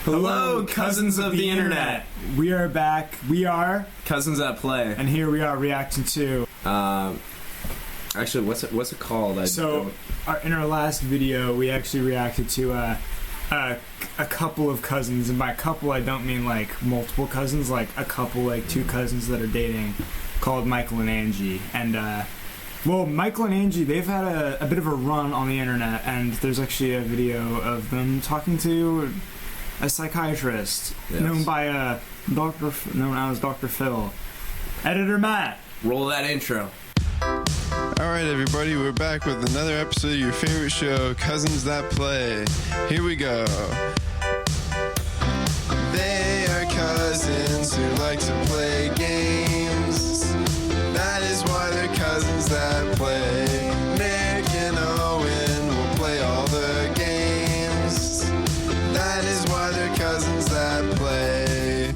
Hello, cousins of the internet. We are back. We are Cousins at Play. and here we are reacting to. Actually, what's it called? In our last video, we actually reacted to a couple of cousins, and by couple, I don't mean like multiple cousins, like a couple, like two cousins that are dating, called Michael and Angie. And well, Michael and Angie, they've had a bit of a run on the internet, and there's actually a video of them talking to a psychiatrist known as Dr. Phil. Editor Matt, roll that intro. Alright everybody, we're back with another episode of your favorite show, Cousins That Play. Here we go. They are cousins who like to play games. That is why they're cousins that play. Nick and Owen will play all the games. That is why they're cousins that play.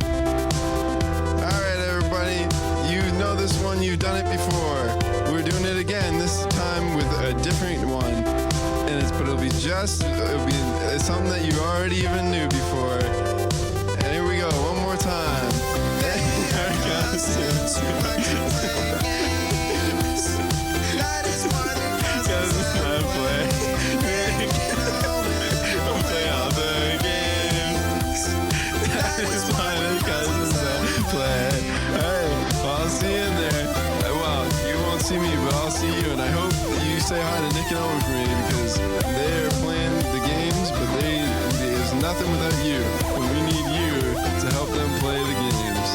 Alright everybody, you know this one, you've done it before. We're doing it again, this time with a different one. But it'll be something that you already even knew before. And here we go, one more time. They are cousins who like to play games. That is why they're cousins that play. We'll play all the games. That is why they're cousins that play. Alright, well, I'll see you in there. Well, you won't see me, but I'll see you, and I hope that you say hi to Nick and Owen for me, because they're playing the games, but there's nothing without you, and we need you to help them play the games.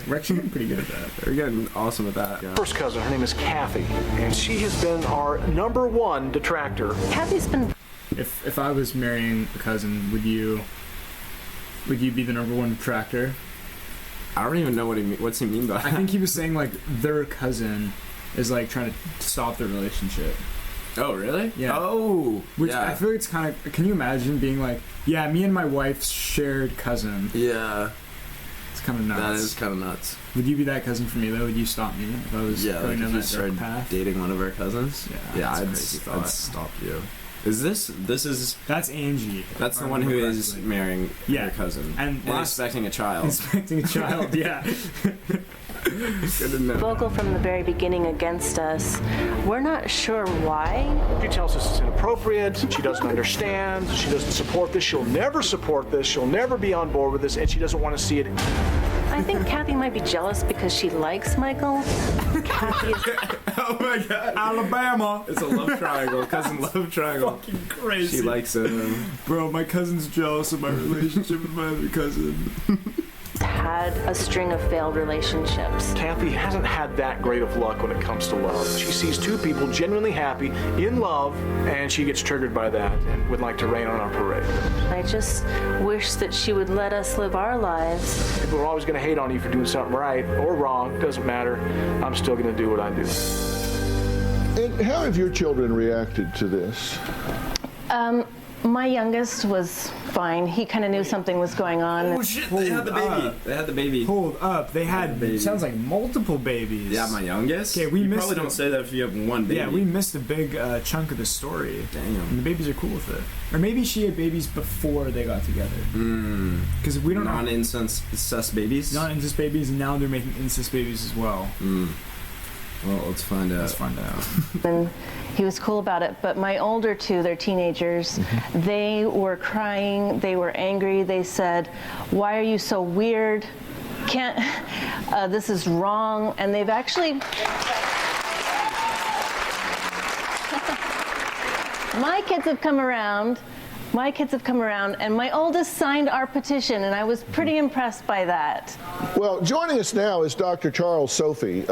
we're actually getting pretty good at that. We're getting awesome at that. Yeah. First cousin, her name is Kathy, and she has been our #1 detractor. Kathy's been. If I was marrying a cousin, would you be the #1 detractor? I don't even know what's he mean by that. I think he was saying like their cousin is like trying to stop their relationship. Oh, really? Yeah. Oh, which yeah. I feel like it's kind of. Can you imagine being like, yeah, me and my wife's shared cousin? Yeah. It's kind of nuts. That is kind of nuts. Would you be that cousin for me though? Would you stop me if I was going down that dark path? Dating one of our cousins? Yeah. I'd stop you. This is That's Angie. That's the one who is marrying your cousin and expecting a child. Expecting a child, yeah. Good to know. Vocal from the very beginning against us. We're not sure why. She tells us it's inappropriate, she doesn't understand, she doesn't support this, she'll never support this, she'll never be on board with this, and she doesn't want to see it. I think Kathy might be jealous because she likes Michael. Kathy is... Oh my god. Alabama. It's a love triangle, cousin love triangle. Fucking crazy. She likes it. Bro, my cousin's jealous of my relationship with my other cousin. Had a string of failed relationships. Kathy hasn't had that great of luck when it comes to love. She sees two people genuinely happy, in love, and she gets triggered by that and would like to rain on our parade. I just wish that she would let us live our lives. People are always going to hate on you for doing something right or wrong, doesn't matter. I'm still going to do what I do. And how have your children reacted to this? My youngest was fine. He kind of knew something was going on. Oh shit, they had the baby. They had the baby. Hold up, they had sounds like multiple babies. Yeah, my youngest? Okay, you probably don't say that if you have one baby. Yeah, we missed a big chunk of the story. Damn. And the babies are cool with it. Or maybe she had babies before they got together. Because we don't know. Non-incest babies? Non-incest babies, and now they're making incest babies as well. Well, let's find out. And he was cool about it, but my older two, they're teenagers, they were crying, they were angry, they said, "Why are you so weird? This is wrong." And they've actually... My kids have come around, and my oldest signed our petition, and I was pretty impressed by that. Well, joining us now is Dr. Charles Sophie.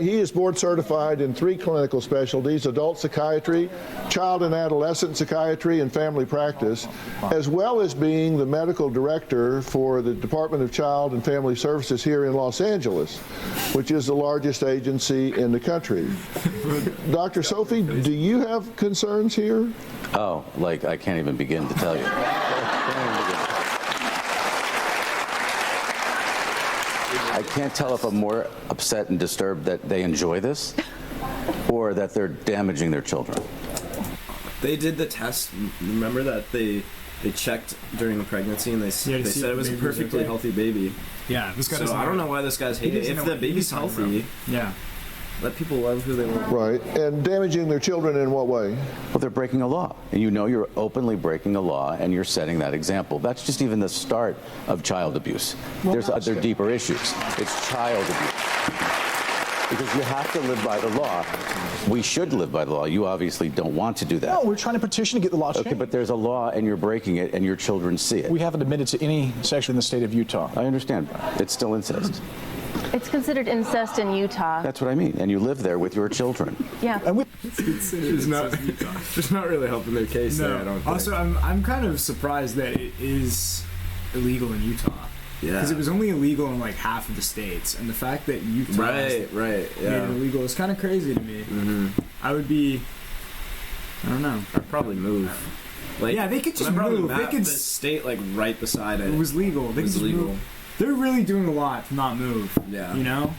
He is board certified in 3 clinical specialties: adult psychiatry, child and adolescent psychiatry, and family practice, as well as being the medical director for the Department of Child and Family Services here in Los Angeles, which is the largest agency in the country. Dr. Sophie, do you have concerns here? Oh, like I can't even begin to tell you. I can't tell if I'm more upset and disturbed that they enjoy this or that they're damaging their children. They did the test. Remember that they checked during the pregnancy and they said it was a perfectly healthy baby. Yeah, this guy. So I don't know why this guy's hating. If the baby's healthy, yeah, let people love who they want. Right. And damaging their children in what way? Well, they're breaking a law. And you know you're openly breaking a law, and you're setting that example. That's just even the start of child abuse. There's other deeper issues. It's child abuse. Because you have to live by the law. We should live by the law. You obviously don't want to do that. No, we're trying to petition to get the law changed. Okay, but there's a law, and you're breaking it, and your children see it. We haven't admitted to any sex in the state of Utah. I understand. It's still incest. It's considered incest in Utah. That's what I mean. And you live there with your children. Yeah. And we, It's not really helping their case there, I don't think. Also, I'm kind of surprised that it is illegal in Utah. Yeah. Because it was only illegal in like half of the states, and the fact that Utah Right, made yeah. it illegal is kind of crazy to me. Mm-hmm. I would be, I don't know. I'd probably move. Like, Yeah, they could just when I brought move. the They map, could the state like right beside it. It was legal. They It was could just legal. move. They're really doing a lot to not move. Yeah. You know?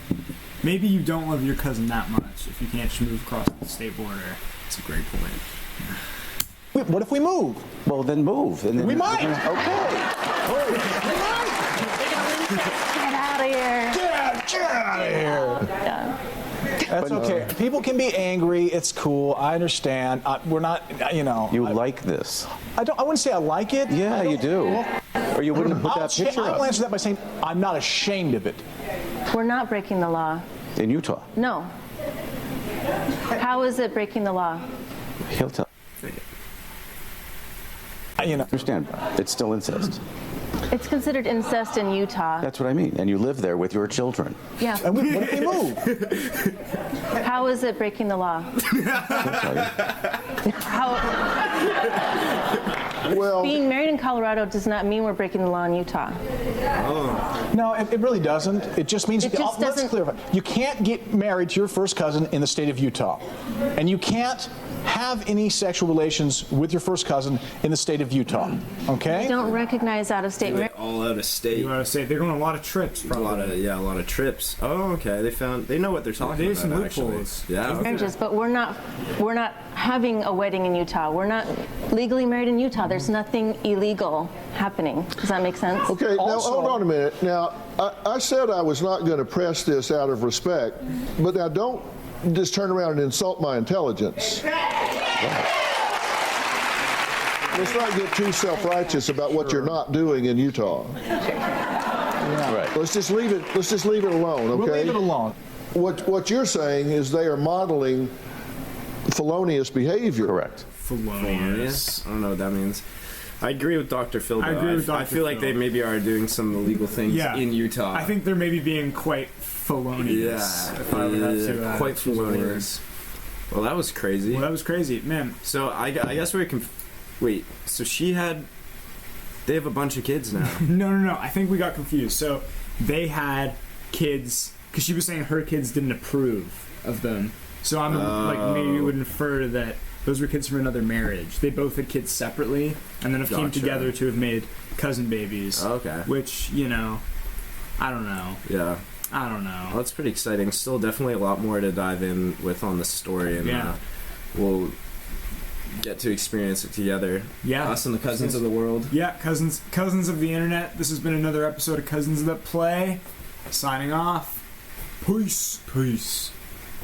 Maybe you don't love your cousin that much if you can't just move across the state border. That's a great point. what if we move? Well, then move. And then We might. Okay. Get out of here. Get out of here. Yeah. That's okay. People can be angry. It's cool. I understand. We're not, You like this. I wouldn't say I like it. Yeah, you do. Or you wouldn't have put I'll that picture I'll up. answer that by saying I'm not ashamed of it. We're not breaking the law. In Utah. No. How is it breaking the law? He'll tell. Understand. It's still incest. It's considered incest in Utah. That's what I mean. And you live there with your children. Yeah. And what if we move? How is it breaking the law? I'll tell you. How, Well, being married in Colorado does not mean we're breaking the law in Utah. No, it really doesn't. It just means, It just let's doesn't- clarify. You can't get married to your first cousin in the state of Utah. And you can't have any sexual relations with your first cousin in the state of Utah. Okay? We don't recognize out-of-state They're marriage. all out of state. You want to say they're going on a lot of trips, A probably. lot of trips. Oh, okay. They know what they're talking There's about. some Actually, loopholes. yeah. Okay. Marriages, but we're not having a wedding in Utah. We're not legally married in Utah. There's nothing illegal happening. Does that make sense? okay, now Also- hold on a minute. Now, I said I was not going to press this out of respect, but now don't just turn around and insult my intelligence. Let's not get too self-righteous about what you're not doing in Utah. Right. Let's just leave it. Let's just leave it alone, okay? We'll leave it alone. What you're saying is they are modeling felonious behavior. Correct. Felonious. I don't know what that means. I agree with Dr. Phil. I though. agree with I Dr. feel like Phil. they maybe are doing some illegal things Yeah. in Utah. I think they're maybe being quite felonious. Yeah, If I would have to, quite choose a word. felonious. Well, that was crazy. Well, that was crazy, man. So I guess we can. Wait. So they have a bunch of kids now. No. I think we got confused. So they had kids because she was saying her kids didn't approve of them. So I'm like maybe would infer that those were kids from another marriage. They both had kids separately, and then have came Gotcha. together to have made cousin babies. Okay. Which I don't know. Yeah. I don't know. Well, that's pretty exciting. Still, definitely a lot more to dive in with on the story, and Yeah. we'll get to experience it together. Yeah. Us and the cousins of the world. Yeah, cousins of the internet. This has been another episode of Cousins That Play. Signing off. Peace.